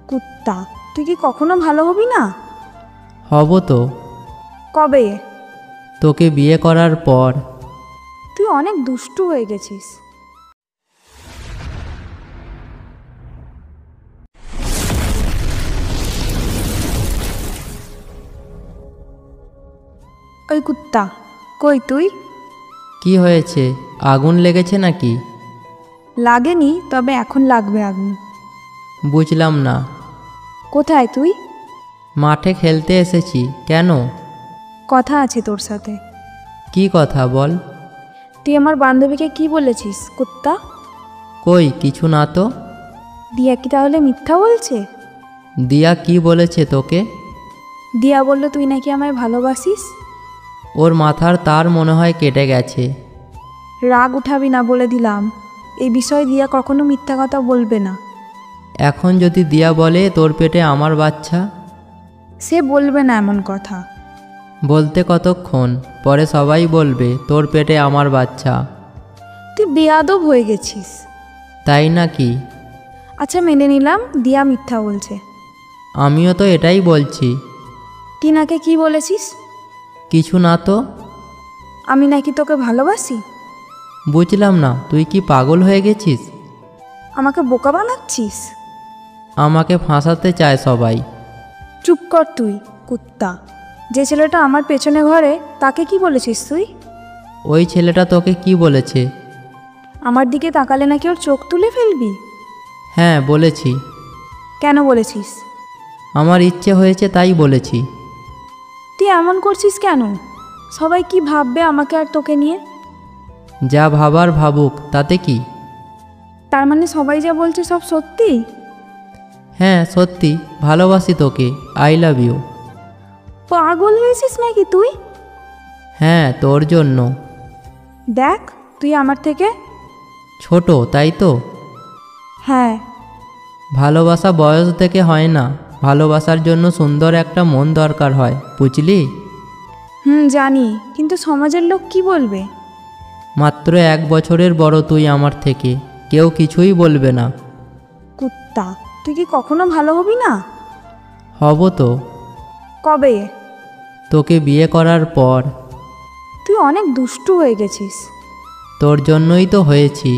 কুত্তা, তুই কি কখনো ভালো হবি না? হব তো। কবে? তোকে বিয়ে করার পর। তুই অনেক দুষ্টু হয়ে গেছিস। ওই কুত্তা, কই তুই? কি হয়েছে, আগুন লেগেছে নাকি? লাগেনি, তবে এখন লাগবে আগুন। বুঝলাম না। কোথায় তুই? মাঠে খেলতে এসেছি, কেন? কথা আছে তোর সাথে। কি কথা বল। তুই আমার বান্ধবীকে কি বলেছিস কুত্তা? কই কিছু না তো। দিয়া কি তাহলে মিথ্যা বলছে? দিয়া কি বলেছে তোকে? দিয়া বলল তুই নাকি আমায় ভালোবাসিস। ওর মাথার তার মনে হয় কেটে গেছে। রাগ উঠাবি না বলে দিলাম, এই বিষয়ে দিয়া কখনো মিথ্যা কথা বলবে না। এখন যদি দিয়া বলে তোর পেটে আমার বাচ্চা? সে বলবে না এমন কথা। বলতে কতক্ষণ, পরে সবাই বলবে তোর পেটে আমার বাচ্চা। তুই বেয়াদব হয়ে গেছিস। তাই নাকি? আচ্ছা মেনে নিলাম দিয়া মিথ্যা বলছে। আমিও তো এটাই বলছি। টিনাকে কি বলেছিস? কিছু না তো। আমি নাকি তোকে ভালোবাসি? বুঝলাম না, তুই কি পাগল হয়ে গেছিস? আমাকে বোকা বানাচ্ছিস? আমাকে ফাঁসাতে চায় সবাই। চুপ কর তুই কুত্তা। যে ছেলেটা আমার পেছনে ঘরে তাকে কি বলেছিস তুই? ওই ছেলেটা তোকে কি বলেছে? আমার দিকে তাকালে নাকি ওর চোখ তুলে ফেলবি? হ্যাঁ বলেছি। কেন বলেছিস? আমার ইচ্ছে হয়েছে তাই বলেছি। তুই এমন করছিস কেন? সবাই কি ভাববে আমাকে আর তোকে নিয়ে? যা ভাবার ভাবুক, তাতে কি? তার মানে সবাই যা বলছে সব সত্যি? হ্যাঁ সত্যি, ভালোবাসি তোকে, আই লাভ ইউ। পাগল হয়েছিস নাকি তুই? হ্যাঁ তোর জন্য। দেখ তুই আমার থেকে ছোট তাই তো? হ্যাঁ। ভালোবাসা বয়স থেকে হয় না, ভালোবাসার জন্য সুন্দর একটা মন দরকার হয়, বুঝলি? জানি, কিন্তু সমাজের লোক কি বলবে? মাত্র 1 বছরের বড় তুই আমার থেকে, কেউ কিছুই বলবে না। কুত্তা, তুই কি কখনো ভালো হবি না? হব তো। কবে? তোকে বিয়ে করার পর। তুই অনেক দুষ্টু হয়ে গেছিস। তোর জন্যই তো হয়েছি।